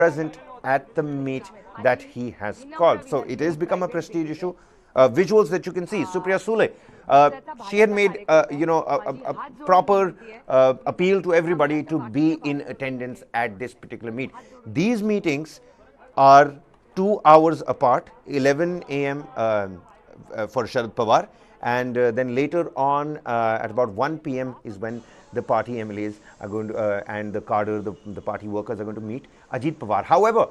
present at the meet that he has called. So it has become a prestige issue. Visuals that you can see, Supriya Sule, she had made a proper appeal to everybody to be in attendance at this particular meet. These meetings are 2 hours apart, 11 a.m. For Sharad Pawar, and then later on at about 1 p.m. is when the party MLAs are going to and the cadre, the party workers are going to meet Ajit Pawar. However,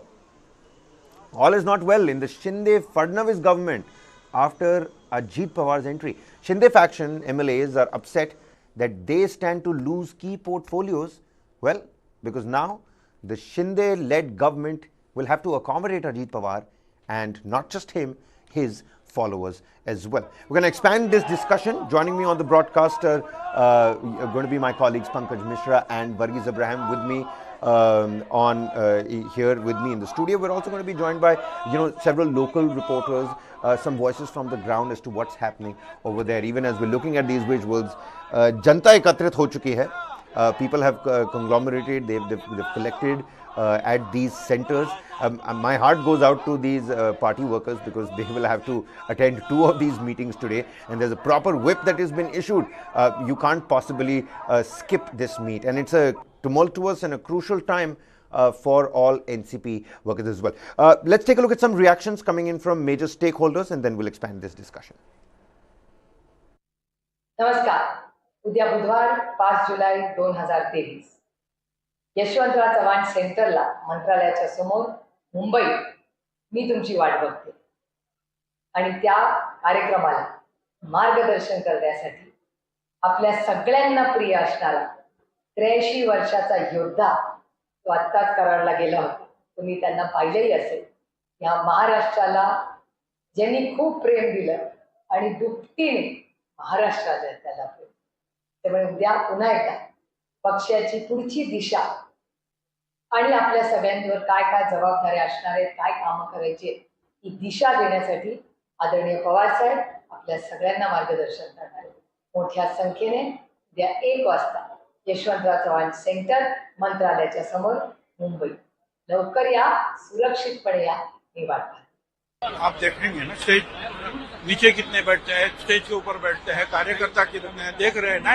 all is not well in the Shinde-Fadnavis government after Ajit Pawar's entry. Shinde faction MLAs are upset that they stand to lose key portfolios. Well, because now the Shinde-led government will have to accommodate Ajit Pawar, and not just him, his followers as well. We're going to expand this discussion. Joining me on the broadcast are going to be my colleagues Pankaj Mishra and Varghese Abraham with me here with me in the studio. We're also going to be joined by several local reporters, some voices from the ground as to what's happening over there. Even as we're looking at these visuals, janta ekatrit ho chuki hai. People have conglomerated, they've collected at these centers. My heart goes out to these party workers because they will have to attend 2 of these meetings today, and there's a proper whip that has been issued. You can't possibly skip this meet, and it's a tumultuous and a crucial time for all NCP workers as well. Let's take a look at some reactions coming in from major stakeholders, and then we'll expand this discussion. नमस्कार. उद्या बुधवार 5 जुलै 2023 यशवंतराव चव्हाण सेंटरला मंत्रालयाच्या समोर मुंबईत मी तुमची वाट बघते आणि त्या कार्यक्रमाला मार्गदर्शन करण्यासाठी आपल्या सगळ्यांना प्रिय असणारा 83 वर्षाचा योद्धा तो आत्ताच कराडला गेला होता. तुम्ही त्यांना पाहिलेही असेल. या महाराष्ट्राला ज्यांनी खूप प्रेम दिलं आणि दुपटीने महाराष्ट्राला त्याला प्रेम. त्यामुळे उद्या पुन्हा एकदा पक्षाची पुढची दिशा आणि आपल्या सगळ्यांवर काय काय जबाबदाऱ्या असणार आहेत, काय कामं करायची ही दिशा देण्यासाठी आदरणीय पवार साहेब आपल्या सगळ्यांना मार्गदर्शन करणार आहेत. मोठ्या संख्येने उद्या 1 वाजता यशवंतराव चव्हाण सेंटर मंत्रालयाच्या समोर मुंबई. लवकर या, सुरक्षितपणे या, मी वाट पाहते. आप देखेंगे ना स्टेज नीचे कितने बैठते हैं, स्टेज के ऊपर बैठते हैं, कार्यकर्ता कितने देख रहे हैं ना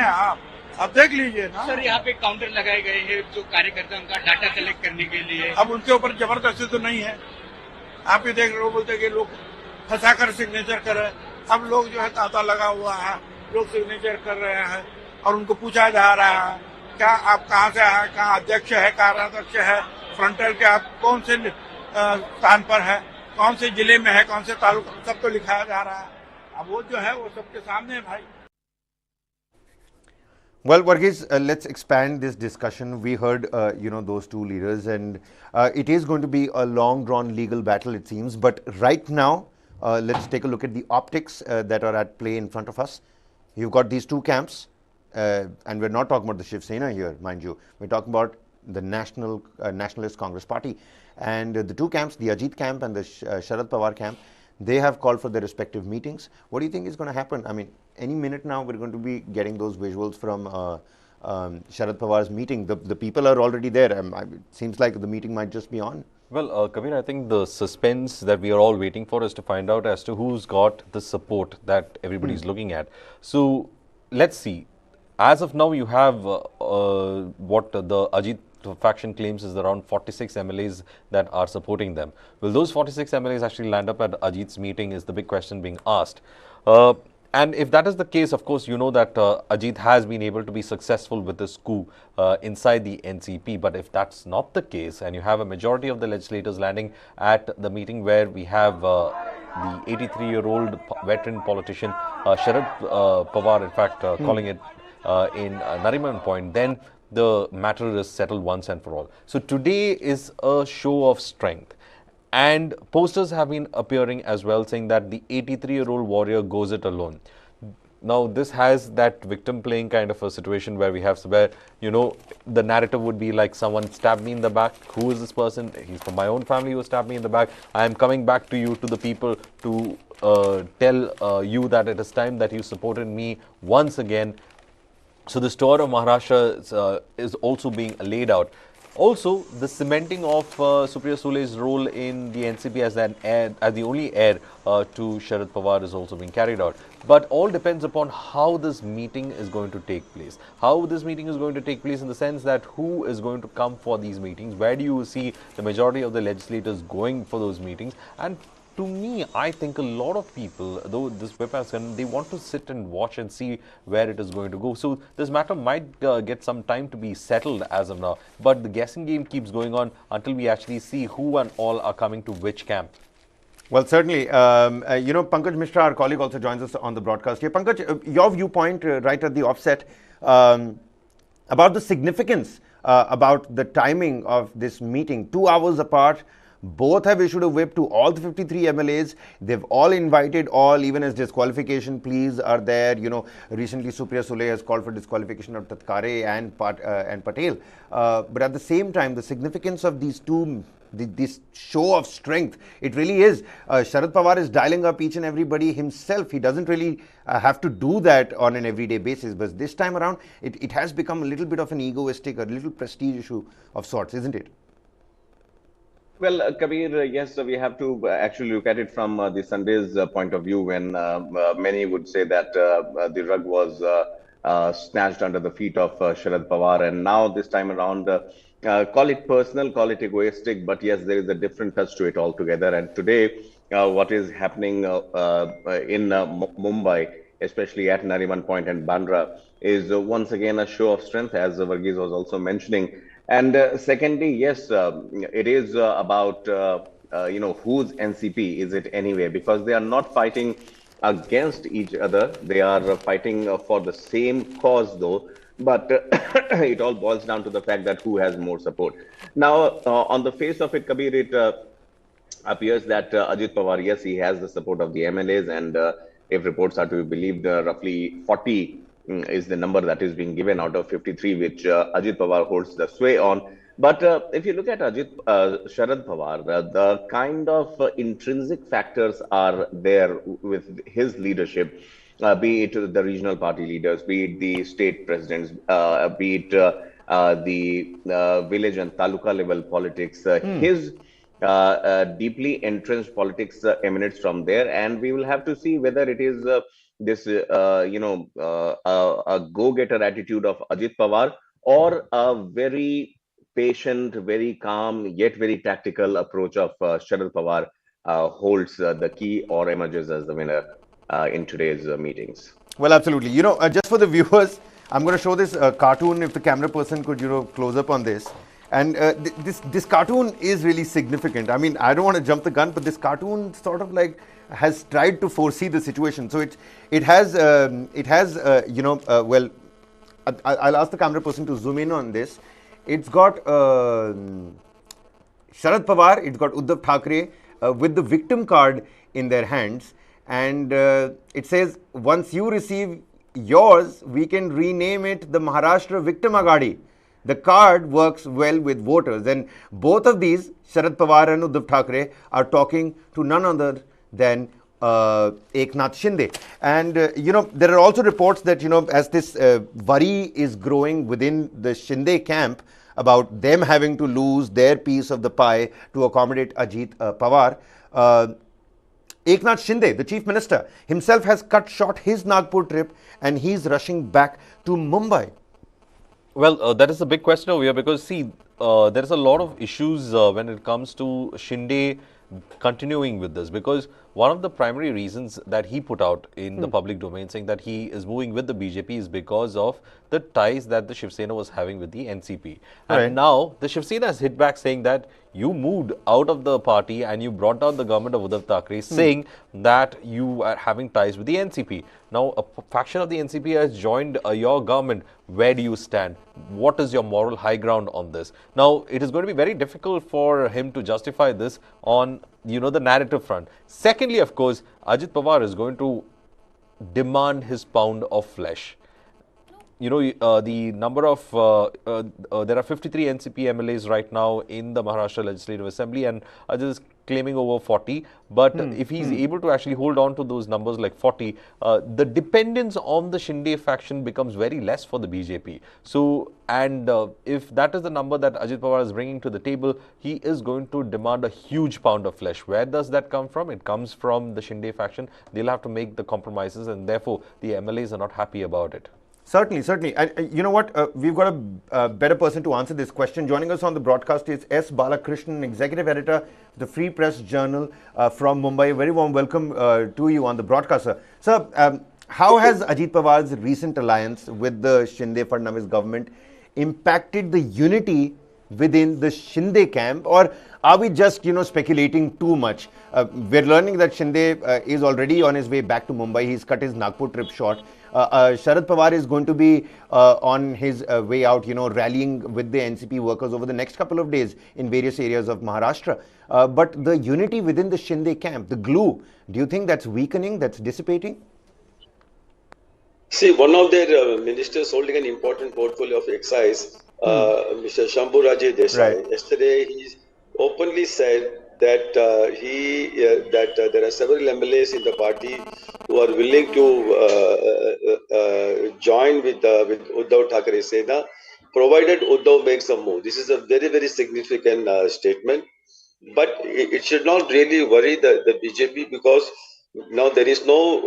आप देख लीजिए ना. सर यहाँ पे काउंटर लगाए गए हैं जो कार्यकर्ता उनका डाटा कलेक्ट करने के लिए. अब उनके ऊपर जबरदस्ती तो नहीं है. आप ही देख रहे हो, बोलते कि लोग फंसाकर सिग्नेचर कर रहे हैं. अब लोग जो है तांता लगा हुआ है, लोग सिग्नेचर कर रहे हैं और उनको पूछा जा रहा है क्या आप कहाँ से है, कहाँ अध्यक्ष है, कार्याध्यक्ष है, फ्रंटल के आप कौन से स्थान पर है, कौन से जिले में है, कौन से तालुका, सब तो लिखाया जा रहा है. अब वो जो है वो सबके सामने है भाई. Well, Varghese, let's expand this discussion. We heard, those two leaders, and it is going to be a long drawn legal battle, it seems. But right now, let's take a look at the optics that are at play in front of us. You've got these two camps, and we're not talking about the Shiv Sena here, mind you. We're talking about the Nationalist Congress Party. And the two camps, the Ajit camp and the Sharad Pawar camp, they have called for their respective meetings. What do you think is going to happen? I mean, any minute now we're going to be getting those visuals from Sharad Pawar's meeting. The people are already there. It seems like the meeting might just be on. Well, Kabir, I think the suspense that we are all waiting for is to find out as to who's got the support that everybody's looking at. So, let's see. As of now, you have what the Ajit faction claims is around 46 MLAs that are supporting them. Will those 46 MLAs actually land up at Ajit's meeting is the big question being asked. And if that is the case, of course, you know that Ajit has been able to be successful with this coup inside the NCP. But if that's not the case, and you have a majority of the legislators landing at the meeting where we have the 83-year-old veteran politician Sharad Pawar, in fact, calling it in Nariman Point, then the matter is settled once and for all. So today is a show of strength. And posters have been appearing as well saying that the 83-year-old warrior goes it alone. Now, this has that victim playing kind of a situation where we have where, the narrative would be like someone stabbed me in the back. Who is this person? He's from my own family who stabbed me in the back. I am coming back to you, to the people, to tell you that it is time that you supported me once again. So this tour of Maharashtra is also being laid out. Also, the cementing of Supriya Sule's role in the NCP as an heir, as the only heir to Sharad Pawar is also being carried out. But all depends upon how this meeting is going to take place. How this meeting is going to take place in the sense that who is going to come for these meetings, where do you see the majority of the legislators going for those meetings, and to me, I think a lot of people, though this whip has come, they want to sit and watch and see where it is going to go. So this matter might get some time to be settled as of now. But the guessing game keeps going on until we actually see who and all are coming to which camp. Well, certainly. Pankaj Mishra, our colleague, also joins us on the broadcast here. Pankaj, your viewpoint right at the offset about the significance, about the timing of this meeting, 2 hours apart. Both have issued a whip to all the 53 MLAs. They've all invited all, even as disqualification pleas are there. Recently Supriya Sule has called for disqualification of Tatkare and Patel. But at the same time, the significance of these two, this show of strength, it really is. Sharad Pawar is dialing up each and everybody himself. He doesn't really have to do that on an everyday basis. But this time around, it has become a little bit of an egoistic, a little prestige issue of sorts, isn't it? Well, Kabir, yes, we have to actually look at it from the Sunday's point of view, when many would say that the rug was snatched under the feet of Sharad Pawar, and now this time around, call it personal, call it egoistic, but yes, there is a different touch to it altogether. And today, what is happening in Mumbai, especially at Nariman Point and Bandra, is once again a show of strength, as Varghese was also mentioning. And secondly, yes, it is about, whose NCP is it anyway? Because they are not fighting against each other. They are fighting for the same cause, though. But it all boils down to the fact that who has more support. Now, on the face of it, Kabir, it appears that Ajit Pawar, yes, he has the support of the MLAs. And if reports are to be believed, roughly 40 is the number that is being given out of 53, which Ajit Pawar holds the sway on. But if you look at Sharad Pawar, the kind of intrinsic factors are there with his leadership, be it the regional party leaders, be it the state presidents, be it the village and taluka level politics. His deeply entrenched politics emanates from there, and we will have to see whether it is this a go-getter attitude of Ajit Pawar, or a very patient, very calm, yet very tactical approach of Sharad Pawar holds the key or emerges as the winner in today's meetings. Well, absolutely. Just for the viewers, I'm going to show this cartoon. If the camera person could, close up on this. And this cartoon is really significant. I mean, I don't want to jump the gun, but this cartoon sort of like has tried to foresee the situation. So it has well, I'll ask the camera person to zoom in on this. It's got Sharad Pawar, it's got Uddhav Thackeray with the victim card in their hands, and it says, once you receive yours, we can rename it the Maharashtra Victim Agadi. The card works well with voters, and both of these, Sharad Pawar and Uddhav Thackeray, are talking to none other than Eknath Shinde. And there are also reports that as this worry is growing within the Shinde camp about them having to lose their piece of the pie to accommodate Ajit Pawar, Eknath Shinde, the chief minister himself, has cut short his Nagpur trip, and he's rushing back to Mumbai. Well, that is a big question over here, because see, there is a lot of issues when it comes to Shinde continuing with this, because one of the primary reasons that he put out in the public domain saying that he is moving with the BJP is because of the ties that the Shiv Sena was having with the NCP. And now the Shiv Sena has hit back saying that you moved out of the party and you brought down the government of Uddhav Thackeray, saying that you are having ties with the NCP. Now, a faction of the NCP has joined your government. Where do you stand? What is your moral high ground on this? Now, it is going to be very difficult for him to justify this on, the narrative front. Secondly, of course, Ajit Pawar is going to demand his pound of flesh. the number of there are 53 NCP MLAs right now in the Maharashtra Legislative Assembly, and Ajit is claiming over 40. But if he's able to actually hold on to those numbers like 40, the dependence on the Shinde faction becomes very less for the BJP. So, and if that is the number that Ajit Pawar is bringing to the table, he is going to demand a huge pound of flesh. Where does that come from? It comes from the Shinde faction. They'll have to make the compromises, and therefore the MLAs are not happy about it. Certainly, certainly. And you know what? We've got a better person to answer this question. Joining us on the broadcast is S. Balakrishnan, Executive Editor of the Free Press Journal from Mumbai. Very warm welcome to you on the broadcast, sir. Sir, how has Ajit Pawar's recent alliance with the Shinde-Fadnavis government impacted the unity within the Shinde camp, or are we just, speculating too much? We're learning that Shinde is already on his way back to Mumbai. He's cut his Nagpur trip short. Sharad Pawar is going to be on his way out, rallying with the NCP workers over the next couple of days in various areas of Maharashtra. But the unity within the Shinde camp, the glue, do you think that's weakening, that's dissipating? See, one of their ministers holding an important portfolio of excise, Mr. Shambhuraji Desai, Right. yesterday he openly said that there are several MLAs in the party who are willing to join with Uddhav Thackeray Sena, provided Uddhav makes a move. This is a very, very significant statement. But it should not really worry the BJP, because now there is no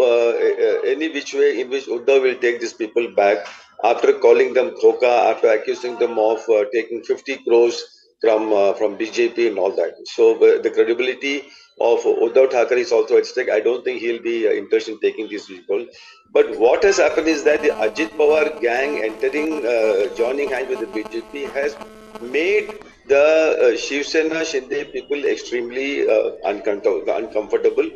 any which way in which Uddhav will take these people back after calling them khoka, after accusing them of taking 50 crores from BJP and all that. So the credibility of Uddhav Thackeray is also at stake. I don't think he'll be interested in taking these people. But what has happened is that the Ajit Pawar gang entering, joining hands with the BJP has made the Shiv Sena Shinde people extremely uncomfortable,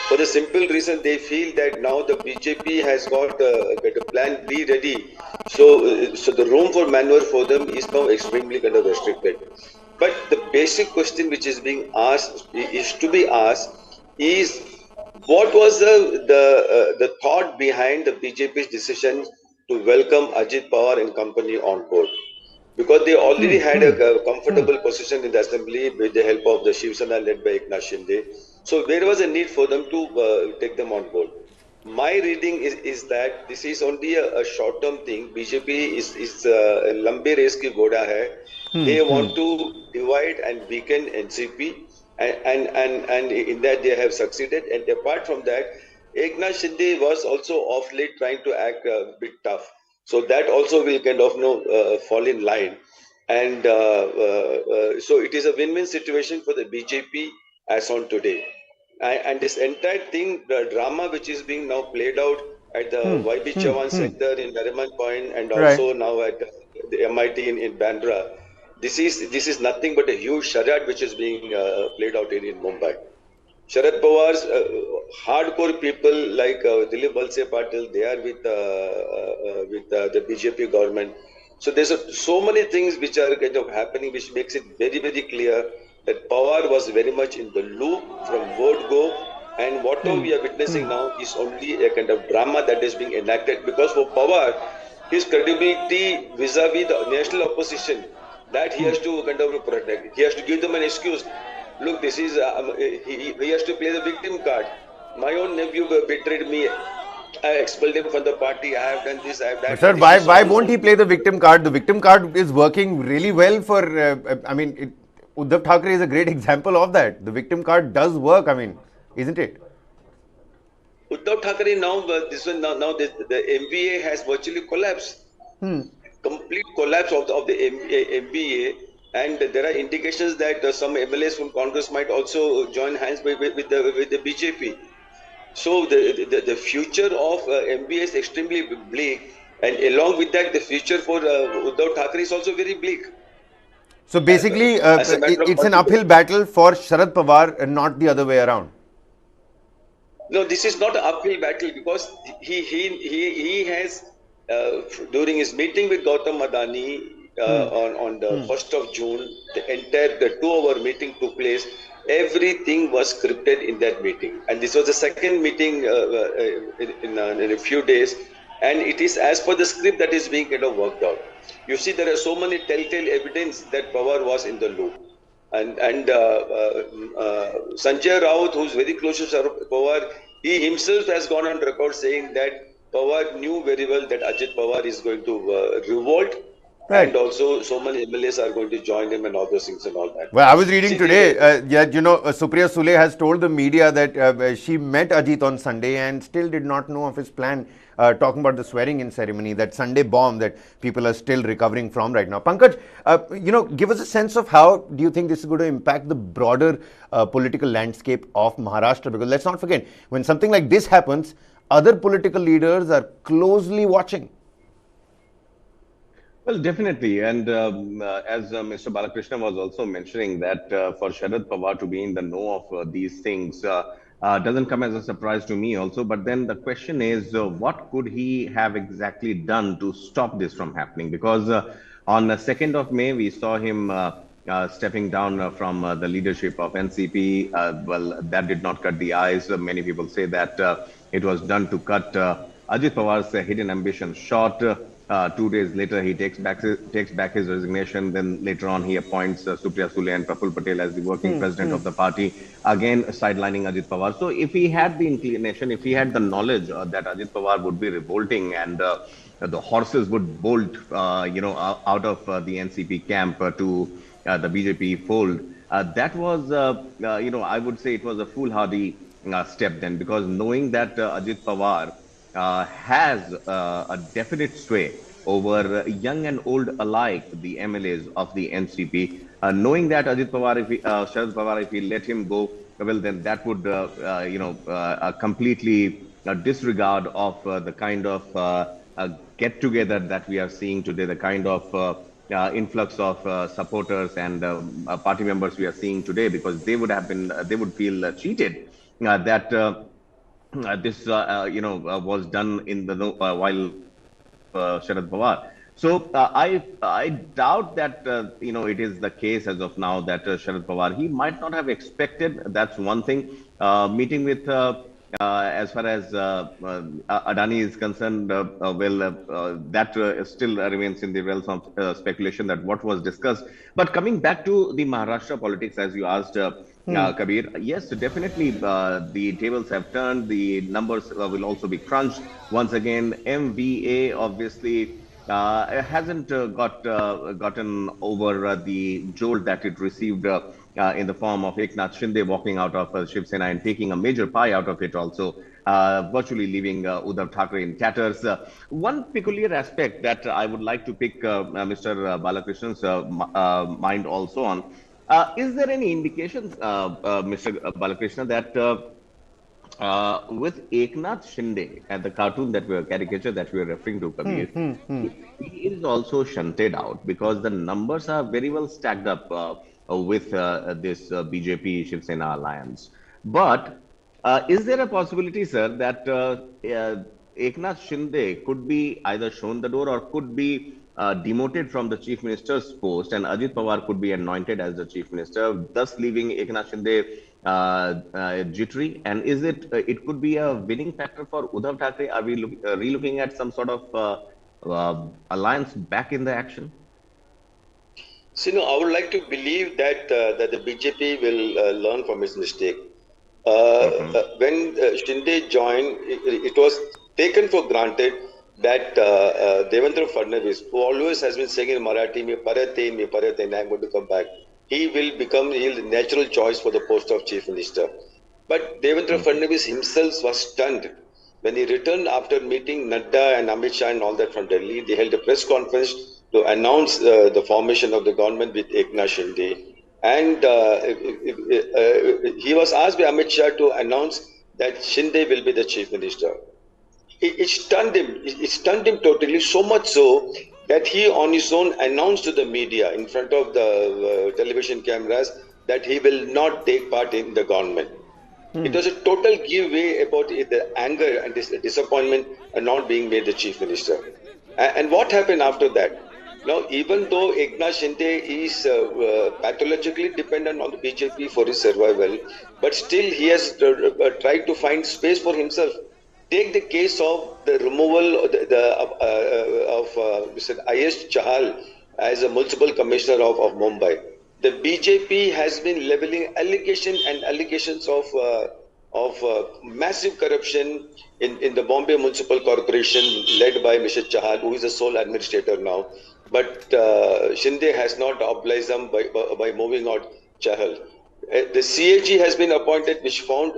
for the simple reason they feel that now the BJP has got a plan B ready, so the room for maneuver for them is now extremely kind of restricted. But the basic question which is being asked is what was the thought behind the BJP's decision to welcome Ajit Pawar and company on board? Because they already had a comfortable position in the assembly with the help of the Shiv Sena led by Eknath Shinde. So where was a need for them to take them on board? My reading is that this is only a short-term thing. BJP is lambe race ki goda hai. They want to divide and weaken NCP, and in that they have succeeded. And apart from that, Eknath Shinde was also of late trying to act a bit tough. So that also will kind of fall in line. And so it is a win-win situation for the BJP as on today. And this entire thing, the drama which is being now played out at the YB Chavan Center in Nariman Point, and also now at the MIT in Bandra, this is nothing but a huge charade which is being played out in Mumbai. Sharad Pawar's hardcore people like Dilip Valse Patil, they are with the BJP government. So there's so many things which are kind of happening, which makes it very, very clear that Pawar was very much in the loop from word go, and whatever we are witnessing now is only a kind of drama that is being enacted, because for Pawar, his credibility vis-a-vis the national opposition, that he has to kind of protect. He has to give them an excuse. Look, this is he has to play the victim card. My own nephew betrayed me. I expelled him from the party. I have done this. I have done that. Sir, why won't he play the victim card? The victim card is working really well for. Uddhav Thackeray is a great example of that. The victim card does work. Isn't it? Uddhav Thackeray now the MBA has virtually collapsed. Complete collapse of the MBA. And there are indications that some MLAs from Congress might also join hands with the BJP. So the future of MBA is extremely bleak, and along with that, the future for Uddhav Thackeray is also very bleak. So basically, it's an uphill battle for Sharad Pawar and not the other way around. No, this is not an uphill battle, because he has during his meeting with Gautam Adani. On the 1st of June, the 2-hour meeting took place. Everything was scripted in that meeting. And this was the second meeting in a few days. and it is as per the script that is being worked out. You see, there are so many telltale evidence that Pawar was in the loop, and Sanjay Raut, who's very close to Sharad Pawar, he himself has gone on record saying that Pawar knew very well that Ajit Pawar is going to revolt, Right. and also so many MLAs are going to join him and all those things and all that. Well, I was reading See, today that, Supriya Sule has told the media that she met Ajit on Sunday and still did not know of his plan, talking about the swearing-in ceremony, that Sunday bomb that people are still recovering from right now. Pankaj, give us a sense of how do you think this is going to impact the broader political landscape of Maharashtra? Because let's not forget, when something like this happens, other political leaders are closely watching. Well, definitely. And as Mr. Balakrishnan was also mentioning that for Sharad Pawar to be in the know of these things doesn't come as a surprise to me also. But then the question is, what could he have exactly done to stop this from happening? Because on the 2nd of May, we saw him stepping down from the leadership of NCP. Well, that did not cut the ice. Many people say that it was done to cut Ajit Pawar's hidden ambition short. 2 days later, he takes back his resignation. Then later on, he appoints Supriya Sule and Praful Patel as the working president of the party, again sidelining Ajit Pawar. So if he had the inclination, if he had the knowledge that Ajit Pawar would be revolting and the horses would bolt, out of the NCP camp to the BJP fold, that was, I would say it was a foolhardy step then, because knowing that Ajit Pawar has a definite sway over young and old alike, the MLAs of the NCP. Knowing that Ajit Pawar, Sharad Pawar, if he let him go, well, then that would, completely disregard of the kind of get together that we are seeing today, the kind of influx of supporters and party members we are seeing today, because they would feel cheated that this was done in the while Sharad Pawar. So I doubt that it is the case as of now that Sharad Pawar, he might not have expected. That's one thing. Meeting with as far as Adani is concerned, that still remains in the realms of speculation that what was discussed. But coming back to the Maharashtra politics, as you asked, Kabir, yes, definitely the tables have turned. The numbers will also be crunched. Once again, MVA obviously hasn't gotten over the jolt that it received in the form of Eknath Shinde walking out of Shiv Sena and taking a major pie out of it also, virtually leaving Uddhav Thackeray in tatters. One peculiar aspect that I would like to pick Mr. Balakrishnan's mind also on, is there any indications, Mr. Balakrishnan, that with Eknath Shinde and the cartoon caricature that we are referring to, Kabir, he is also shunted out because the numbers are very well stacked up with this BJP Shiv Sena alliance. But is there a possibility, sir, that Eknath Shinde could be either shown the door or could be demoted from the chief minister's post, and Ajit Pawar could be anointed as the chief minister, thus leaving Eknath Shinde jittery? And is it could be a winning factor for Uddhav Thackeray? Are we re-looking at some sort of alliance back in the action? So, I would like to believe that that the BJP will learn from its mistake. When Shinde joined, it was taken for granted that Shinde-Fadnavis, who always has been saying in Marathi, me parate, and I'm going to come back, he will become the natural choice for the post of chief minister. But Shinde-Fadnavis himself was stunned when he returned after meeting Nadda and Amit Shah and all that from Delhi. They held a press conference to announce the formation of the government with Eknath Shinde. And he was asked by Amit Shah to announce that Shinde will be the chief minister. It stunned him. It stunned him totally, so much so that he on his own announced to the media in front of the television cameras that he will not take part in the government. It was a total giveaway about the anger and disappointment and not being made the chief minister. And what happened after that? Now, even though Eknath Shinde is pathologically dependent on the BJP for his survival, but still he has tried to find space for himself. take the case of the removal of Mr. Ajit Chahal as a municipal commissioner of Mumbai. The BJP has been leveling allegations of massive corruption in the Bombay Municipal Corporation led by Mr. Chahal, who is the sole administrator now. But Shinde has not obliged them by moving out Chahal. The CAG has been appointed, which found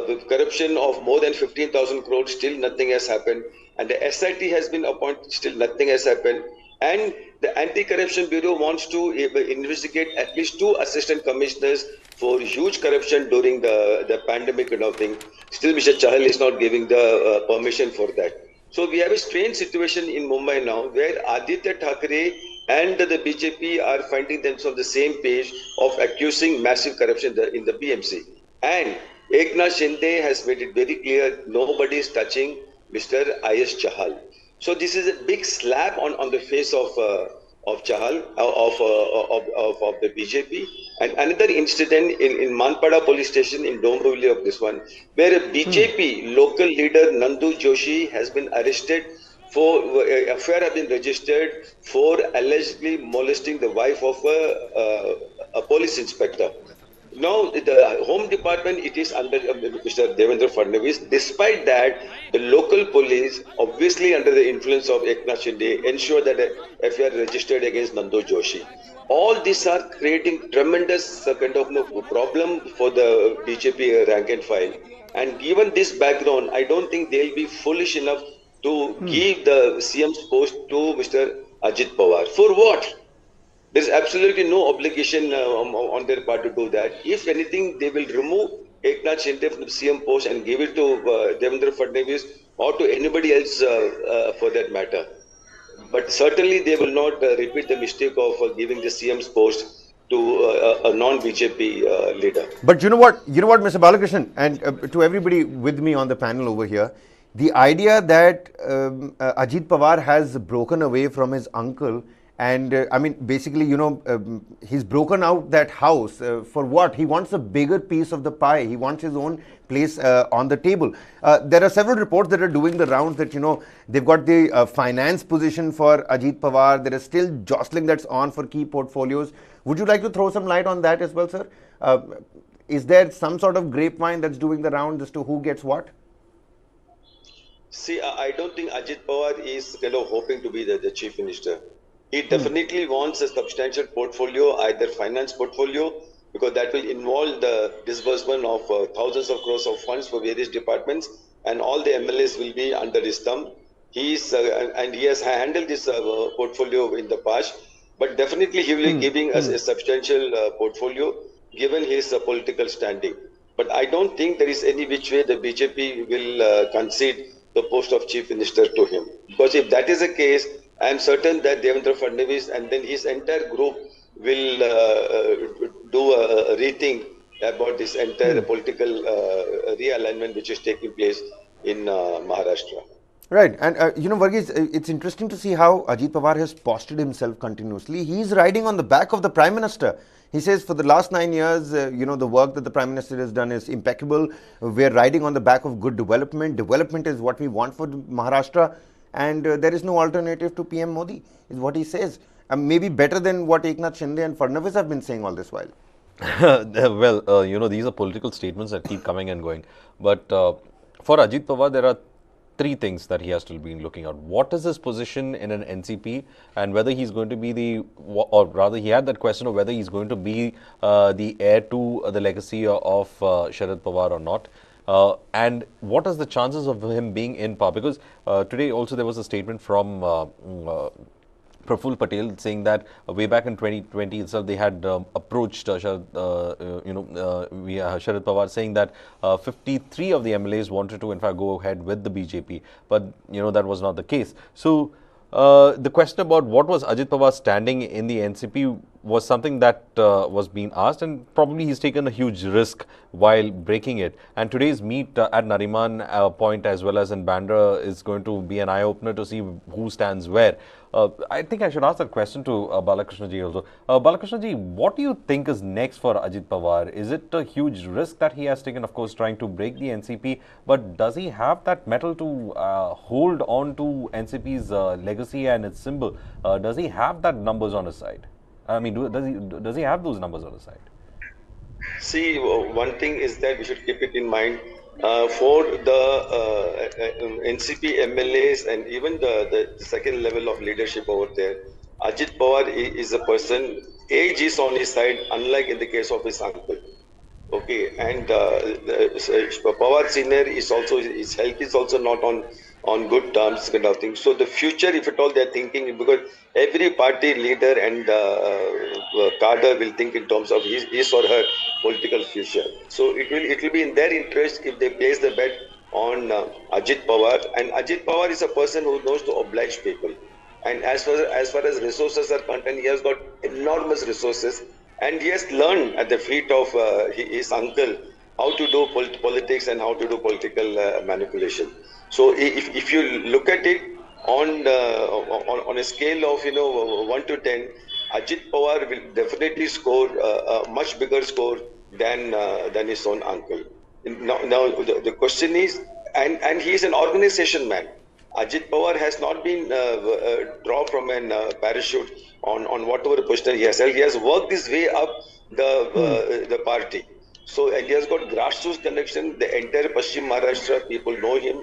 with corruption of more than 15,000 crores, still nothing has happened. And the SIT has been appointed, still nothing has happened. And the Anti-Corruption Bureau wants to investigate at least 2 assistant commissioners for huge corruption during the pandemic and all thing. Still, Mr. Chahal is not giving the permission for that. So we have a strange situation in Mumbai now where Aditya Thackeray and the BJP are finding themselves on the same page of accusing massive corruption in the BMC. And Eknath Shinde has made it very clear nobody is touching Mr. Ajit Chahal. So this is a big slap on the face of Chahal, of the BJP. And another incident in Manpada police station in Dombivli of this one, where a BJP local leader Nandu Joshi has been arrested for affair has been registered for allegedly molesting the wife of a police inspector. Now, the Home Department, it is under Mr. Shinde-Fadnavis. Despite that, the local police, obviously under the influence of Eknath Shinde, ensure that a FIR registered against Nando Joshi. All these are creating tremendous kind of problem for the BJP rank and file. And given this background, I don't think they'll be foolish enough to give the CM's post to Mr. Ajit Pawar. For what? There's absolutely no obligation on their part to do that. If anything, they will remove Eknath Shinde from the CM post and give it to Devendra Fadnavis or to anybody else for that matter. But certainly they will not repeat the mistake of giving the CM's post to a non-BJP leader. But you know what, Mr. Balakrishnan, and to everybody with me on the panel over here, the idea that Ajit Pawar has broken away from his uncle. And I mean, basically, he's broken out that house for what? He wants a bigger piece of the pie. He wants his own place on the table. There are several reports that are doing the rounds that, they've got the finance position for Ajit Pawar. There is still jostling that's on for key portfolios. Would you like to throw some light on that as well, sir? Is there some sort of grapevine that's doing the rounds as to who gets what? See, I don't think Ajit Pawar is hoping to be the chief minister. He definitely wants a substantial portfolio, either finance portfolio, because that will involve the disbursement of thousands of crores of funds for various departments, and all the MLAs will be under his thumb. He has handled this portfolio in the past, but definitely he will be giving us a substantial portfolio given his political standing. But I don't think there is any which way the BJP will concede the post of chief minister to him, because if that is the case, I am certain that Devendra Fadnavis and then his entire group will do a rethink about this entire political realignment which is taking place in Maharashtra. Right. And, Varghese, it's interesting to see how Ajit Pawar has postured himself continuously. He's riding on the back of the Prime Minister. He says for the last 9 years, the work that the Prime Minister has done is impeccable. We're riding on the back of good development. Development is what we want for Maharashtra. And there is no alternative to PM Modi, is what he says. Maybe better than what Eknath Shinde and Fadnavis have been saying all this while. Well, these are political statements that keep coming and going. But for Ajit Pawar, there are 3 things that he has to be looking at. What is his position in an NCP, and whether he's going to be or rather he had that question of whether he's going to be the heir to the legacy of Sharad Pawar or not. And what is the chances of him being in power? Because today also there was a statement from Praful Patel saying that way back in 2020 itself they had approached Sharad Pawar, saying that 53 of the MLAs wanted to in fact go ahead with the BJP, but that was not the case. So the question about what was Ajit Pawar's standing in the NCP was something that was being asked, and probably he's taken a huge risk while breaking it. And today's meet at Nariman Point as well as in Bandra is going to be an eye-opener to see who stands where. I think I should ask that question to Balakrishnan ji also. Balakrishnan ji, what do you think is next for Ajit Pawar? Is it a huge risk that he has taken, of course, trying to break the NCP, but does he have that mettle to hold on to NCP's legacy and its symbol? Does he have that numbers on his side? I mean, does he have those numbers on his side? See, one thing is that we should keep it in mind for the NCP MLAs and even the second level of leadership over there. Ajit Pawar is a person, age is on his side, unlike in the case of his uncle. Okay, and Pawar Senior is also, his health is also not on good terms, kind of thing. So the future, if at all they are thinking, because every party leader and cadre will think in terms of his or her political future. So it will be in their interest if they place the bet on Ajit Pawar. And Ajit Pawar is a person who knows to oblige people. And as far as resources are concerned, he has got enormous resources. And he has learned at the feet of his uncle how to do politics and how to do political manipulation. So if you look at it on a scale of 1 to 10, Ajit Pawar will definitely score a much bigger score than his own uncle. Now the question is, and he is an organization man. Ajit Pawar has not been dropped from a parachute on whatever position he has held. He has worked his way up the party. So, and he has got grassroots connection. The entire Paschim Maharashtra people know him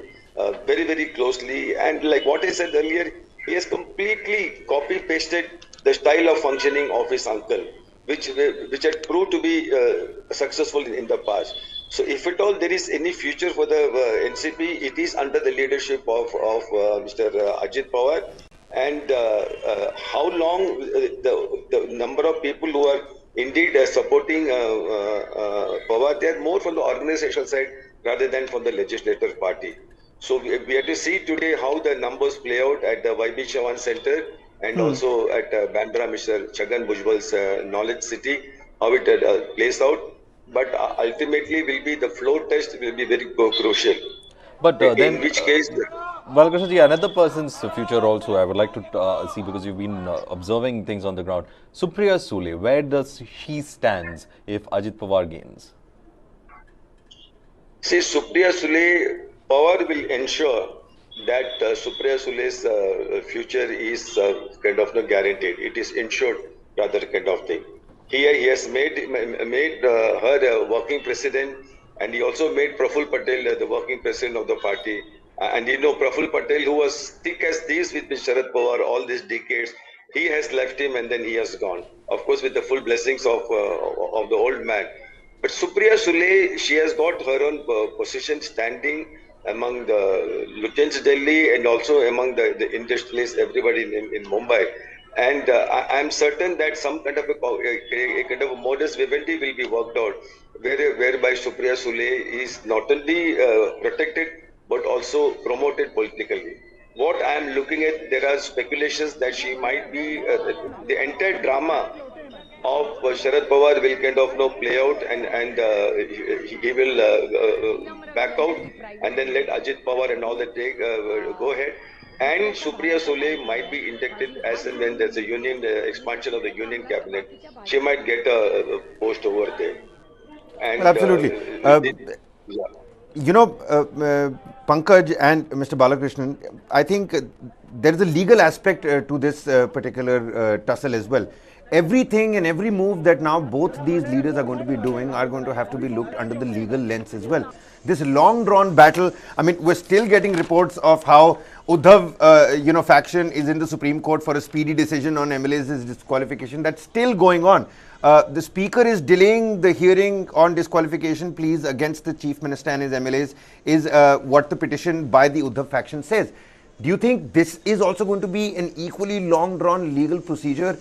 very, very closely. And like what I said earlier, he has completely copy-pasted the style of functioning of his uncle, which had proved to be successful in the past. So if at all there is any future for the NCP, it is under the leadership of Mr. Ajit Pawar. And how long the number of people who are indeed supporting Pawar, they are more from the organizational side rather than from the legislative party. So we have to see today how the numbers play out at the YB Chavan Center and also at Bandra, Mr. Chhagan Bhujbal's Knowledge City, how it plays out. But ultimately will be the floor test will be very crucial. But in then, which case, Balakrishnan ji, another person's future also I would like to see, because you've been observing things on the ground. Supriya Sule, where does she stand if Ajit Pawar gains? see, Supriya Sule, Pawar will ensure that Supriya Sule's future is kind of not guaranteed. It is ensured, rather kind of thing. He has made her a working president, and he also made Praful Patel the working president of the party. And Praful Patel, who was thick as thieves with Sharad Pawar all these decades, he has left him and then he has gone. Of course, with the full blessings of the old man. But Supriya Sule, she has got her own position standing among the lieutenants Delhi and also among the industrialists, everybody in Mumbai. And I am certain that some kind of a kind of a modus vivendi will be worked out, whereby Supriya Sule is not only protected but also promoted politically. What I am looking at, there are speculations that she might be the entire drama of Sharad Pawar will kind of play out, and he will back out and then let Ajit Pawar and all that go ahead. And Supriya Sule might be inducted as and when there's a union expansion of the union cabinet. She might get a post over there. And, well, absolutely. Pankaj and Mr. Balakrishnan, I think there is a legal aspect to this particular tussle as well. Everything and every move that now both these leaders are going to be doing are going to have to be looked under the legal lens as well. This long drawn battle, I mean, we're still getting reports of how Uddhav, faction is in the Supreme Court for a speedy decision on MLAs' disqualification. That's still going on. The Speaker is delaying the hearing on disqualification pleas against the Chief Minister and his MLAs, is what the petition by the Uddhav faction says. Do you think this is also going to be an equally long-drawn legal procedure?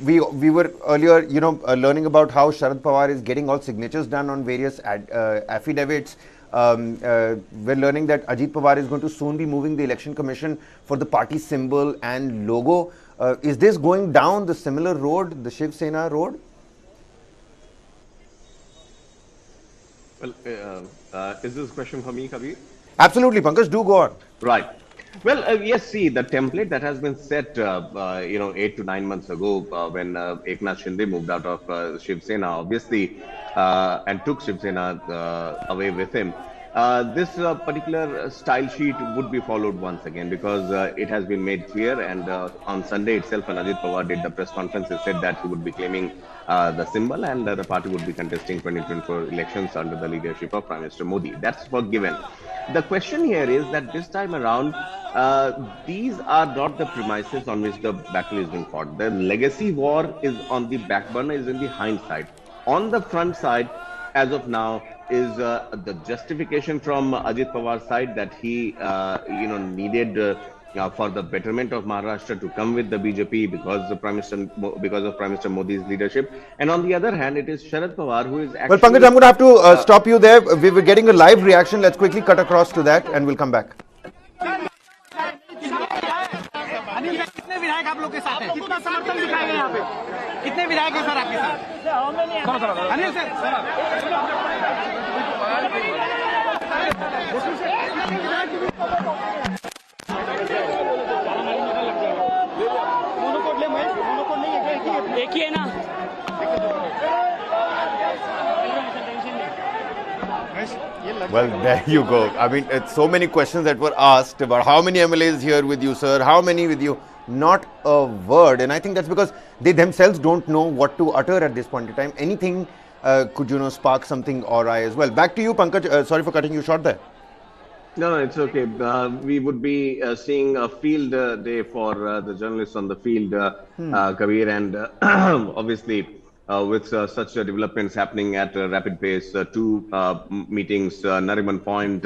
We were earlier, learning about how Sharad Pawar is getting all signatures done on various affidavits. we're learning that Ajit Pawar is going to soon be moving the election commission for the party symbol and logo. Is this going down the similar road, the Shiv Sena road? Well, is this question for me, Kabir? Absolutely, Pankaj, do go on. Right. Well, yes, see, the template that has been set, 8 to 9 months ago when Eknath Shinde moved out of Shiv Sena, obviously, and took Shiv Sena away with him. This particular style sheet would be followed once again because it has been made clear, and on Sunday itself when Ajit Pawar did the press conference, he said that he would be claiming the symbol and the party would be contesting 2024 elections under the leadership of Prime Minister Modi. That's for given. The question here is that this time around, these are not the premises on which the battle is being fought. The legacy war is on the back burner, is in the hindsight. On the front side, as of now, is the justification from Ajit Pawar's side that he, needed for the betterment of Maharashtra to come with the BJP because of Prime Minister Modi's leadership. And on the other hand, it is Sharad Pawar who is actually... Well, Pankaj, I'm going to have to stop you there. We were getting a live reaction. Let's quickly cut across to that and we'll come back. कितने विधायक आप लोग के साथ हैं? कितना समर्थन दिखाएंगे यहाँ पे? कितने विधायक हैं सर आपके साथ? अनिल सर, एक ही है ना? Well, there you go. I mean, it's so many questions that were asked about how many MLAs here with you, sir, how many with you. Not a word. And I think that's because they themselves don't know what to utter at this point in time. Anything could, spark something awry as well. Back to you, Pankaj. Sorry for cutting you short there. No, it's okay. We would be seeing a field day for the journalists on the field, Kabir, and obviously with such developments happening at a rapid pace, two meetings, Nariman Point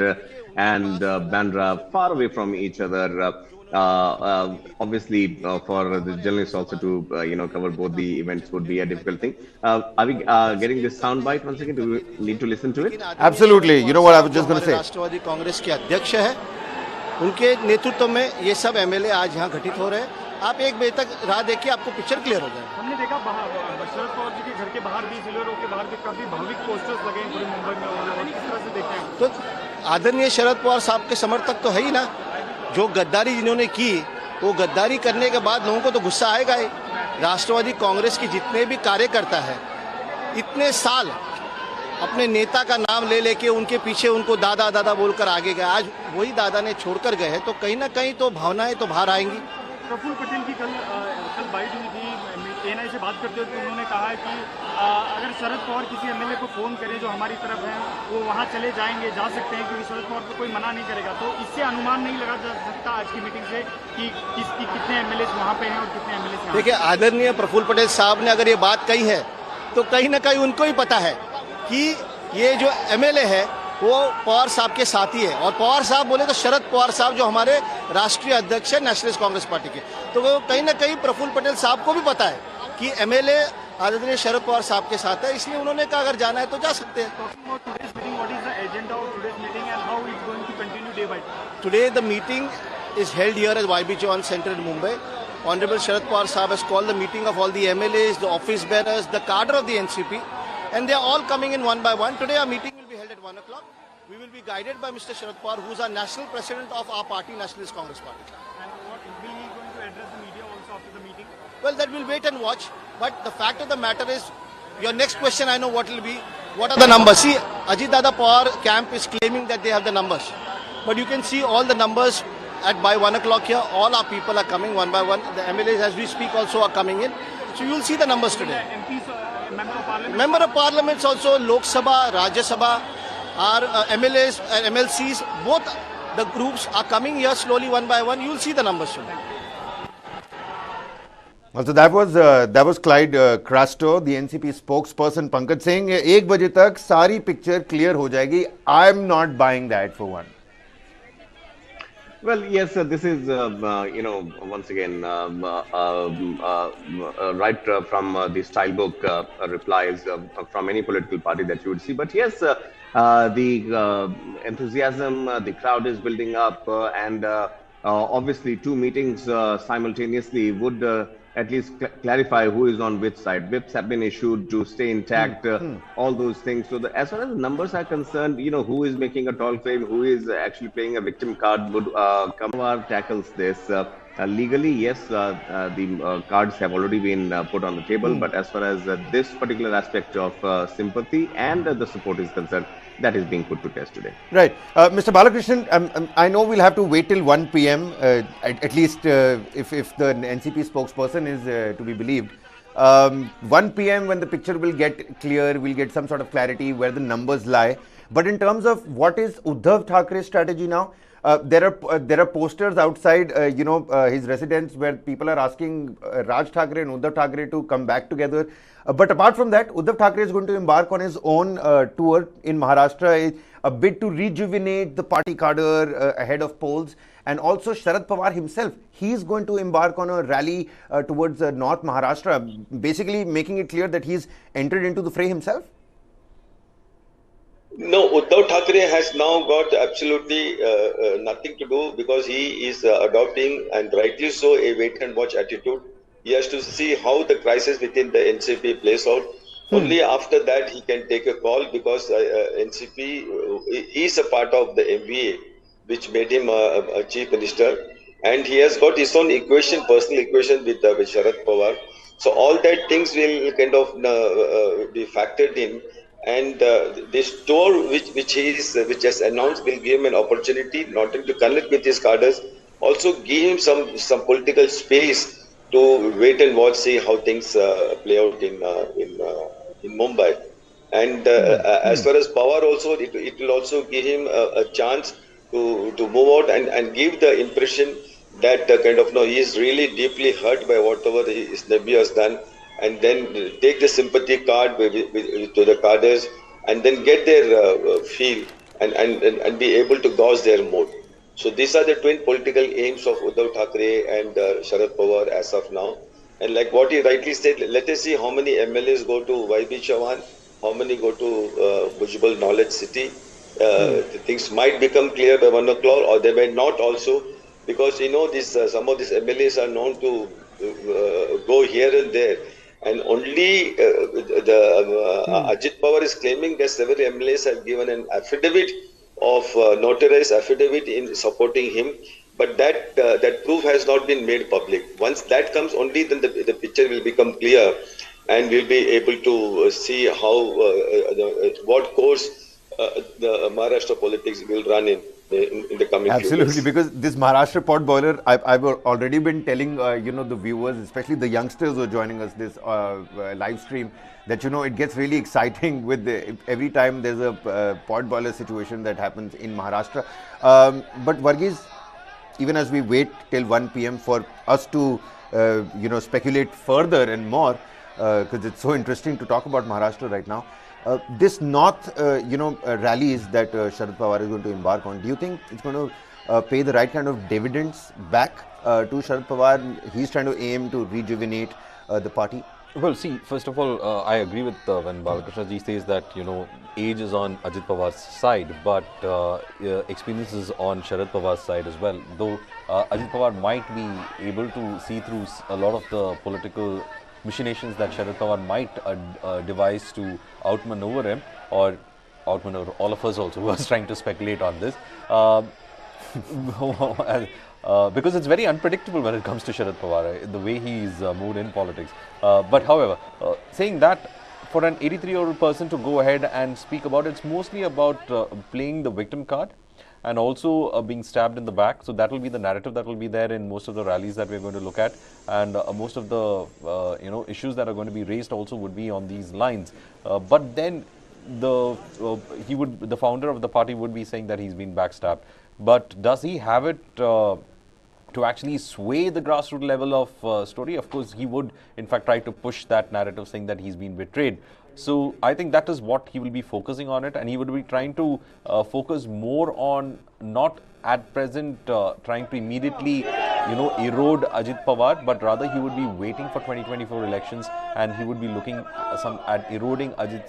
and Bandra, far away from each other. Obviously, for the journalists also to cover both the events would be a difficult thing. Are we getting this sound bite once again? Do we need to listen to it? Absolutely. You know what I was just going to say. राष्ट्रवादी कांग्रेस के अध्यक्ष है, उनके नेतृत्व में ये सब MLA आज यहाँ घटित हो रहे हैं. आप 1 बजे तक राह देखिए, आपको पिक्चर क्लियर हो जाए. हमने देखा शरद पवार जी के घर के बाहर भी, जिलों के बाहर भी काफी भाविक पोस्टर्स लगे हैं पूरे मुंबई में, और किस तरह से देखते हैं? तो आदरणीय शरद पवार साहब के समर्थक तो है ही ना. जो गद्दारी जिन्होंने की, वो गद्दारी करने के बाद लोगों को तो गुस्सा आएगा ही. राष्ट्रवादी कांग्रेस के जितने भी कार्यकर्ता है, इतने साल अपने नेता का नाम ले लेके उनके पीछे उनको दादा दादा बोलकर आगे गए, आज वही दादा ने छोड़कर गए हैं, तो कहीं ना कहीं तो भावनाएं तो बाहर आएंगी. प्रफुल्ल पटेल की कल बाइट हुई थी, एनआई से बात करते हुए उन्होंने कहा है कि अगर शरद पवार किसी एमएलए को फोन करें जो हमारी तरफ है, वो वहां चले जाएंगे, जा सकते हैं, क्योंकि शरद पवार को कोई मना नहीं करेगा. तो इससे अनुमान नहीं लगा जा सकता आज की मीटिंग से कि कितने एमएलए वहां पे हैं और कितने एमएलए. देखिए, आदरणीय प्रफुल्ल पटेल साहब ने अगर ये बात कही है तो कहीं ना कहीं उनको ही पता है कि ये जो एमएलए है वो पवार साहब के साथी है. और पवार साहब बोले तो शरद पवार साहब जो हमारे राष्ट्रीय अध्यक्ष है नेशनलिस्ट कांग्रेस पार्टी के, तो वो कहीं ना कहीं प्रफुल्ल पटेल साहब को भी पता है कि एमएलए आदरणीय शरद पवार साहब के साथ है, इसलिए उन्होंने कहा अगर जाना है तो जा सकते हैं. Today the meeting is held here at YB Jawan Center in Mumbai. Honorable Sharad Pawar Sahab has called the meeting of all the MLAs, the office bearers, the cadre of the NCP, and they are all coming in one by one. Today our meeting will be held at 1 o'clock. We will be guided by Mr. Sharad Pawar, who is our national president of our party, Nationalist Congress Party. And what will he going to address the media also after the meeting? Well, that we'll wait and watch. But the fact of the matter is, your next question I know what will be. What are the numbers? See, Ajit Dada Pawar camp is claiming that they have the numbers. But you can see all the numbers by 1 o'clock here. All our people are coming one by one. The MLAs as we speak also are coming in. So you'll see the numbers today. MPs, Member of Parliament? Member of Parliaments also, Lok Sabha, Rajya Sabha, our MLAs and MLCs, both the groups are coming here slowly one by one. You'll see the numbers today. Also, that was Clyde Crasto, the NCP spokesperson, Pankaj saying 1 बजे तक सारी picture clear हो जाएगी. I'm not buying that for one. Well, yes, this is, once again, right from the style book replies from any political party that you would see. But yes, the enthusiasm, the crowd is building up, and obviously, two meetings simultaneously would at least clarify who is on which side. Whips have been issued to stay intact, all those things. So, as far as the numbers are concerned, who is making a tall claim, who is actually playing a victim card would come. Tackles this. Legally, yes, the cards have already been put on the table. But as far as this particular aspect of sympathy and the support is concerned, that is being put to test today. Right. Mr. Balakrishnan, I know we'll have to wait till 1 p.m., at least if the NCP spokesperson is to be believed. 1 p.m. when the picture will get clear, we'll get some sort of clarity where the numbers lie. But in terms of what is Uddhav Thackeray's strategy now, there are posters outside, his residence where people are asking Raj Thackeray and Uddhav Thackeray to come back together. But apart from that, Uddhav Thackeray is going to embark on his own tour in Maharashtra, a bit to rejuvenate the party cadre ahead of polls. And also Sharad Pawar himself, he is going to embark on a rally towards North Maharashtra, basically making it clear that he's entered into the fray himself. No, Uddhav Thackeray has now got absolutely nothing to do because he is adopting, and rightly so, a wait and watch attitude. He has to see how the crisis within the NCP plays out. Only after that he can take a call, because NCP is a part of the MVA, which made him a chief minister, and he has got his own equation, personal equation with Sharad Pawar. So all that things will kind of be factored in, and this tour which has announced will give him an opportunity not only to connect with his cadres, also give him some political space to wait and watch, see how things play out in Mumbai. And as far as Pawar also, it will also give him a chance to move out and give the impression that he is really deeply hurt by whatever his nephew has done, and then take the sympathy card to the cadres, and then get their feel and be able to gauge their mood. So these are the twin political aims of Uddhav Thackeray and Sharad Pawar as of now. And like what he rightly said, let us see how many MLAs go to YB Chavan, how many go to Bhujbal Knowledge City. Things might become clear by 1 o'clock, or they may not also, because this some of these MLAs are known to go here and there. And only Ajit Pawar is claiming that several MLAs have given an affidavit of notarized affidavit in supporting him, but that proof has not been made public. Once that comes, only then the picture will become clear, and we'll be able to see how what course the Maharashtra politics will run in the coming few Absolutely, years. because this Maharashtra pot boiler, I've already been telling the viewers, especially the youngsters who are joining us this live stream, that it gets really exciting with every time there's a pot boiler situation that happens in Maharashtra. But Varghese, even as we wait till 1 p.m. for us to speculate further and more, because it's so interesting to talk about Maharashtra right now. This North, rallies that Sharad Pawar is going to embark on, do you think it's going to pay the right kind of dividends back to Sharad Pawar? He's trying to aim to rejuvenate the party. Well, see, first of all, I agree with when Balakrishnan says that, age is on Ajit Pawar's side, but experience is on Sharad Pawar's side as well. Though Ajit Pawar might be able to see through a lot of the political machinations that Sharad Pawar might devise to outmaneuver him, or outmaneuver all of us also who was trying to speculate on this. Because it's very unpredictable when it comes to Sharad Pawar, the way he's moved in politics. But however, saying that, for an 83-year-old person to go ahead and speak about it, it's mostly about playing the victim card and also being stabbed in the back. So that will be the narrative that will be there in most of the rallies that we're going to look at, and most of the issues that are going to be raised also would be on these lines. But then the founder of the party would be saying that he's been backstabbed. But does he have it to actually sway the grassroots level of story? Of course, he would in fact try to push that narrative, saying that he's been betrayed. So I think that is what he will be focusing on it, and he would be trying to focus more on not at present trying to immediately, erode Ajit Pawar, but rather he would be waiting for 2024 elections, and he would be looking at eroding Ajit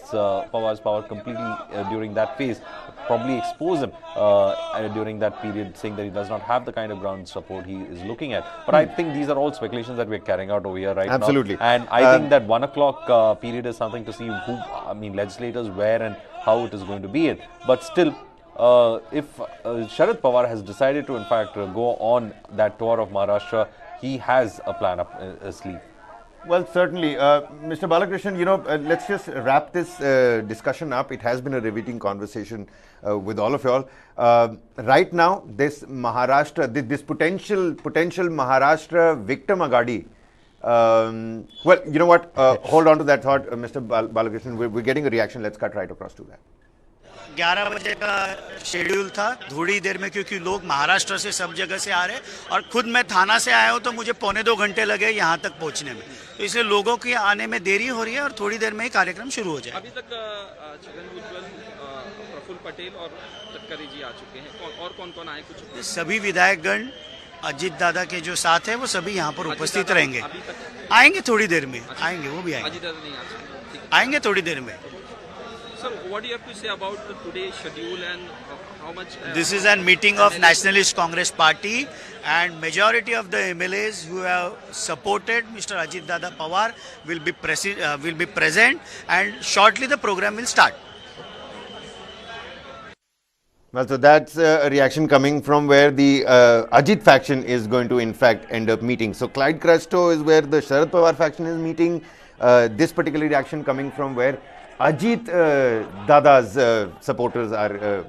Pawar's power completely during that phase, probably expose him during that period, saying that he does not have the kind of ground support he is looking at. But I think these are all speculations that we are carrying out over here right now. Absolutely. And I think that 1 o'clock period is something to see legislators where and how it is going to be in. But still, if Sharad Pawar has decided to in fact go on that tour of Maharashtra, he has a plan up his sleeve. Well, certainly. Mr. Balakrishnan, let's just wrap this discussion up. It has been a riveting conversation with all of y'all. Right now, this Maharashtra, this potential Maharashtra victim agadi. Well, you know what? Hold on to that thought, Mr. Balakrishnan. We're getting a reaction. Let's cut right across to that. 11 बजे का schedule था, थोड़ी देर में, क्योंकि लोग महाराष्ट्र से सब जगह से आ रहे, और खुद मैं थाना से आया हूँ तो मुझे 1.25 घंटे लगे यहाँ तक पहुँचने में, तो इसलिए लोगों के आने में देरी हो रही है और थोड़ी देर में ही कार्यक्रम शुरू हो जाए. अभी तक छगन भुजबल, प्रफुल्ल पटेल और तटकरे जी आ चुके हैं, और कौन आए? कुछ सभी विधायकगण अजीत दादा के जो साथ है वो सभी यहाँ पर उपस्थित रहेंगे. आएंगे थोड़ी देर में, आएंगे, वो भी आएंगे. अजीत दादा नहीं आ चुके, आएंगे थोड़ी देर में. Sir, what do you have to say about today's schedule and how much? This is a meeting of Nationalist Congress Party, and majority of the MLAs who have supported Mr. Ajit Dada Pawar will be present, and shortly the program will start. Well, so that's a reaction coming from where the Ajit faction is going to in fact end up meeting. So Clyde Cresto is where the Sharad Pawar faction is meeting. This particular reaction coming from where Ajit Dada's supporters are,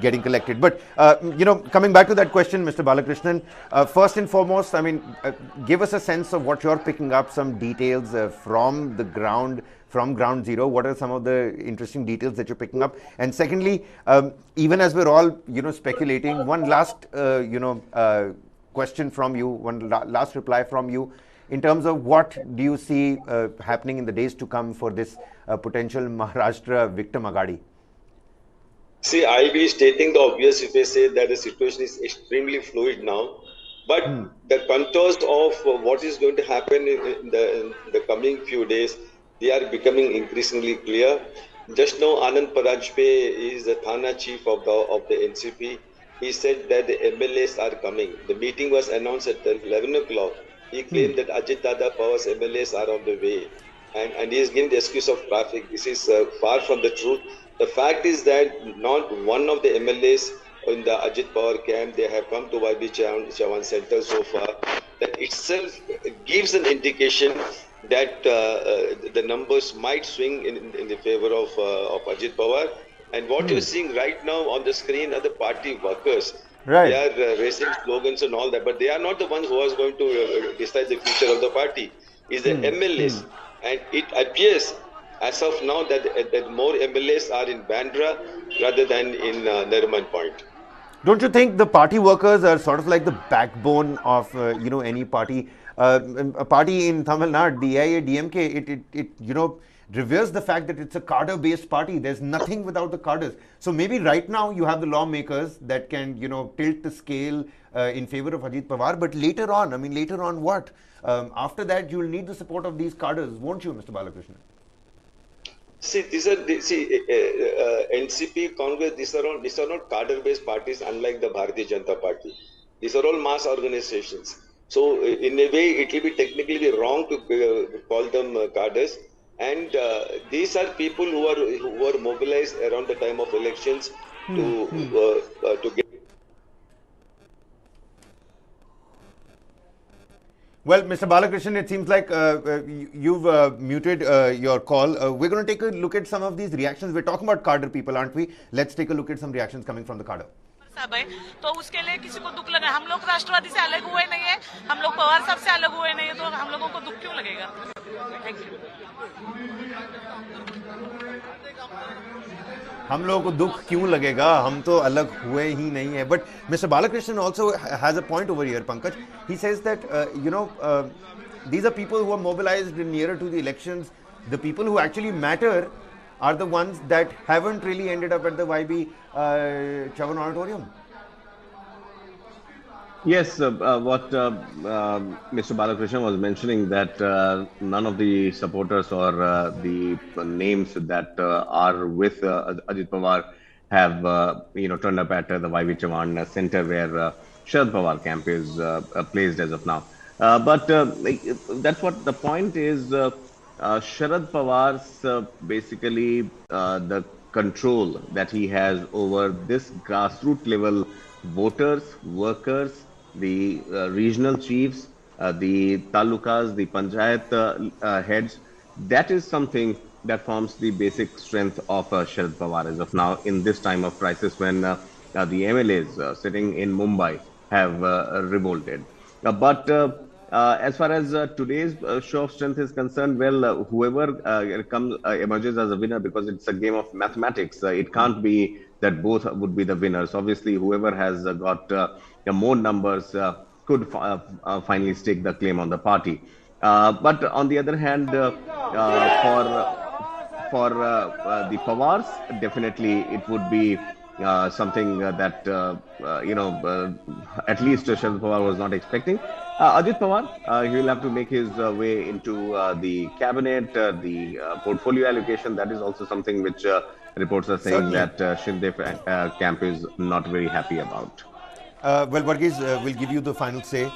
getting collected. But, coming back to that question, Mr. Balakrishnan, first and foremost, give us a sense of what you're picking up, some details from the ground, from ground zero. What are some of the interesting details that you're picking up? And secondly, even as we're all, speculating, one last, question from you, one last reply from you. In terms of what do you see happening in the days to come for this potential Maharashtra victim agadi? See, I'll be stating the obvious if I say that the situation is extremely fluid now. But the contours of what is going to happen in the coming few days, they are becoming increasingly clear. Just now, Anand Parajpe is the Thana chief of the NCP. He said that the MLAs are coming. The meeting was announced at 11 o'clock. He claimed that Ajit Dada Pawar's MLAs are on the way, and he is giving the excuse of traffic. This is far from the truth. The fact is that not one of the MLAs in the Ajit Pawar camp, they have come to YB Chavan Center so far. That itself gives an indication that the numbers might swing in the favor of Ajit Pawar. And what you're seeing right now on the screen are the party workers. Right. They are raising slogans and all that, but they are not the ones who are going to decide the future of the party. It's the MLAs. And it appears as of now that more MLAs are in Bandra rather than in Nariman Point. Don't you think the party workers are sort of like the backbone of, any party? A party in Tamil Nadu, the AIADMK, it reveres the fact that it's a cadre-based party. There's nothing without the cadres. So maybe right now you have the lawmakers that can, tilt the scale in favor of Ajit Pawar. But later on what? After that, you will need the support of these cadres, won't you, Mr. Balakrishnan? See, NCP, Congress, these are not cadre-based parties, unlike the Bharatiya Janata Party. These are all mass organizations. So, in a way, it will be technically wrong to call them cadres. And these are people who are mobilized around the time of elections to get. Well, Mr. Balakrishnan, it seems like you've muted your call. We're going to take a look at some of these reactions. We're talking about cadre people, aren't we? Let's take a look at some reactions coming from the cadre. तो उसके लिए किसी को दुख लगा. हम लोग राष्ट्रवादी से अलग हुए नहीं है, हम लोग पवार साहब से अलग हुए नहीं है, तो हम लोगों को दुख क्यों लगेगा? Thank you. हम लोगों को दुख क्यों लगेगा? हम तो अलग हुए ही नहीं है. But Mr. Balakrishnan also has a point over here, Pankaj. He says that these are people who are mobilized nearer to the elections. The people who actually matter are the ones that haven't really ended up at the YB Chavan Auditorium. Yes, what Mr. Balakrishnan was mentioning, that none of the supporters or the names that are with Ajit Pawar have turned up at the YB Chavan Center where Sharad Pawar camp is placed as of now. But that's what the point is. Sharad Pawar's basically the control that he has over this grassroots level voters, workers, the regional chiefs, the talukas, the panchayat heads. That is something that forms the basic strength of Sharad Pawar as of now in this time of crisis, when the MLAs sitting in Mumbai have revolted. But as far as today's show of strength is concerned, well, whoever emerges as a winner, because it's a game of mathematics, it can't be that both would be the winners. Obviously, whoever has got more numbers could finally stake the claim on the party. But on the other hand, for the Pawars, definitely it would be something that at least Sharad Pawar was not expecting. Ajit Pawar, he will have to make his way into the cabinet, the portfolio allocation. That is also something which reports are saying that Shinde Camp is not very happy about. Well, Varghese, we'll give you the final say.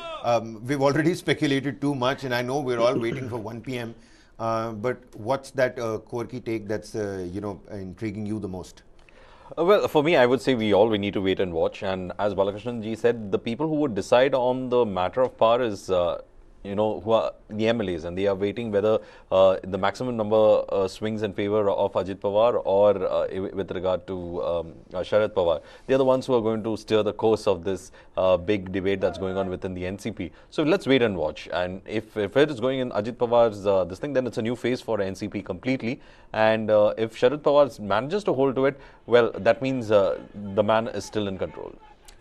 We've already speculated too much, and I know we're all waiting for 1 p.m. But what's that quirky take that's intriguing you the most? Well, for me, I would say we need to wait and watch. And as Balakrishnan ji said, the people who would decide on the matter of power is, who are the MLAs, and they are waiting whether the maximum number swings in favor of Ajit Pawar or with regard to Sharad Pawar. They are the ones who are going to steer the course of this big debate that's going on within the NCP. So let's wait and watch. And if it is going in Ajit Pawar's this thing, then it's a new phase for NCP completely. And if Sharad Pawar manages to hold to it, well, that means the man is still in control.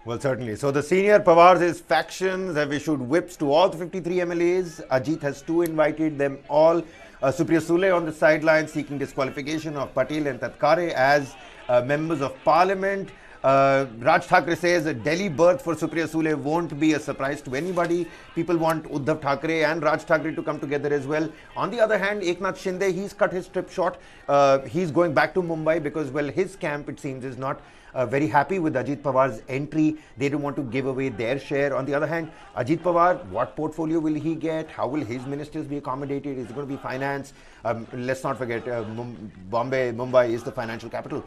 Well, certainly. So the senior Pawars' factions have issued whips to all the 53 MLAs. Ajit has invited them all. Supriya Sule on the sidelines seeking disqualification of Patel and Tatkare as members of parliament. Raj Thackeray says a Delhi birth for Supriya Sule won't be a surprise to anybody. People want Uddhav Thackeray and Raj Thackeray to come together as well. On the other hand, Eknath Shinde, he's cut his trip short. He's going back to Mumbai because, well, his camp, it seems, is not very happy with Ajit Pawar's entry. They don't want to give away their share. On the other hand, Ajit Pawar, what portfolio will he get? How will his ministers be accommodated? Is it going to be finance? Let's not forget, Mumbai is the financial capital.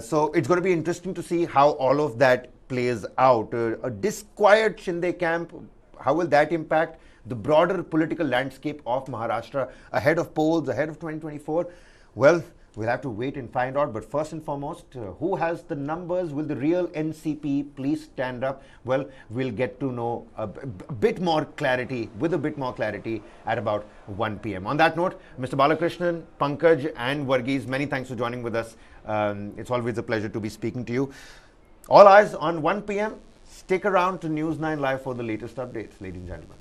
So it's going to be interesting to see how all of that plays out. A disquiet Shinde camp, how will that impact the broader political landscape of Maharashtra ahead of polls, ahead of 2024? Well, we'll have to wait and find out. But first and foremost, who has the numbers? Will the real NCP please stand up? Well, we'll get to know a bit more clarity, at about 1 p.m. On that note, Mr. Balakrishnan, Pankaj and Varghese, many thanks for joining with us. It's always a pleasure to be speaking to you. All eyes on 1 p.m. Stick around to News9 Live for the latest updates, ladies and gentlemen.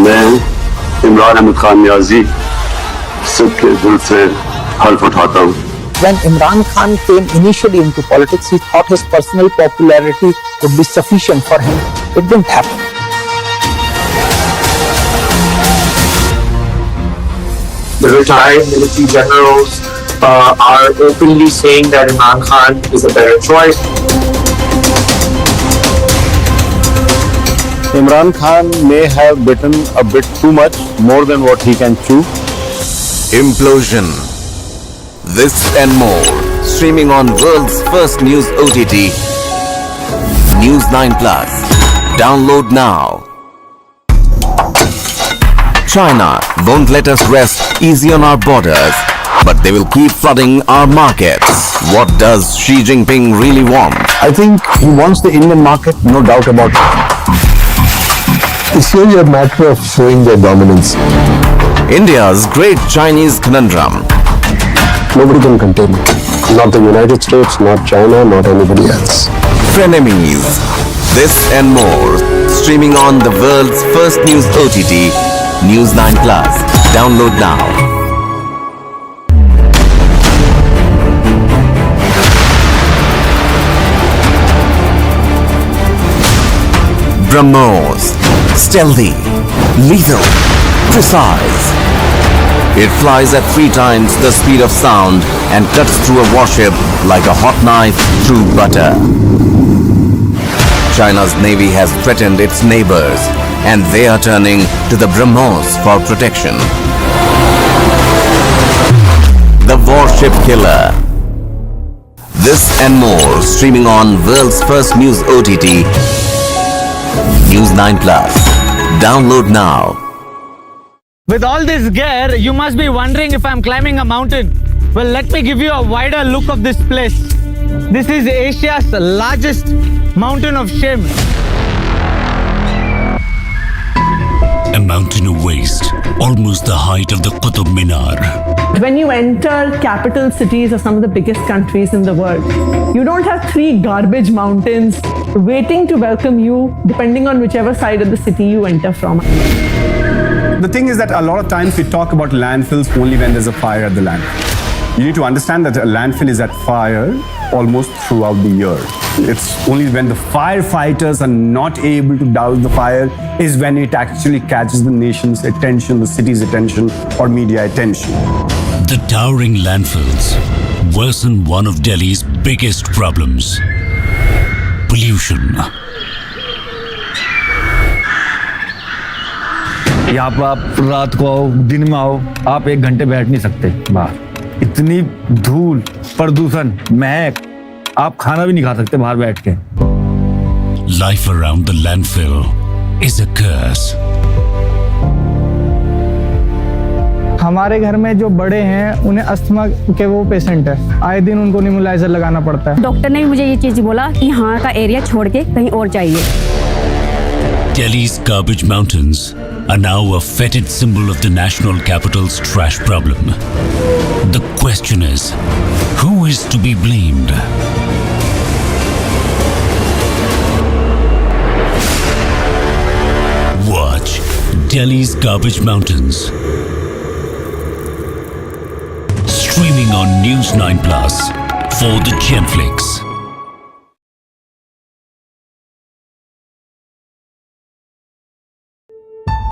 मैं इमरान अहमद खान नियाजी सबके दिल से हल्फ उठाता हूँ. When Imran Khan came initially into politics, he thought his personal popularity would be sufficient for him. It didn't happen. The retired military generals are openly saying that Imran Khan is a better choice. Imran Khan may have bitten a bit too much, more than what he can chew. Implosion. This and more. Streaming on world's first news OTT. News9 Plus. Download now. China won't let us rest easy on our borders. but they will keep flooding our markets. What does Xi Jinping really want? I think he wants the Indian market, no doubt about it. It's really a matter of showing their dominance. India's great Chinese conundrum. Nobody can contain it. Not the United States, not China, not anybody else. Frenemies. This and more. Streaming on the world's first news OTT, News9 Plus. Download now. Rumours. Stealthy, lethal, precise. It flies at 3 times the speed of sound and cuts through a warship like a hot knife through butter. China's navy has threatened its neighbors, and they are turning to the Rumours for protection. The warship killer. This and more streaming on world's first news OTT, News9 Plus. Download now. With all this gear, you must be wondering if I'm climbing a mountain. Well, let me give you a wider look of this place. This is Asia's largest mountain of shame. A mountain of waste, almost the height of the Qutub Minar. When you enter capital cities of some of the biggest countries in the world, you don't have 3 garbage mountains waiting to welcome you, depending on whichever side of the city you enter from. The thing is that a lot of times we talk about landfills only when there's a fire at the landfill. You need to understand that a landfill is at fire almost throughout the year. It's only when the firefighters are not able to douse the fire is when it actually catches the nation's attention, the city's attention, or media attention. The towering landfills worsen one of Delhi's biggest problems: pollution. यहाँ पर आप रात को आओ, दिन में आओ, आप 1 घंटे बैठ नहीं सकते बाहर। इतनी धूल, प्रदूषण, महक, आप खाना भी नहीं खा सकते बाहर बैठ के। Life around the landfill is a curse. हमारे घर में जो बड़े हैं उन्हें अस्थमा के वो पेशेंट है, आए दिन उनको नेबुलाइजर लगाना पड़ता है। डॉक्टर ने मुझे ये चीज बोला कि यहाँ का एरिया छोड़ के कहीं और चाहिए। Delhi's garbage mountains are now a fetid symbol of the national capital's trash problem. The question is, who is to be blamed? Watch Delhi's Garbage Mountains. Streaming on News9 Plus for the Genflix.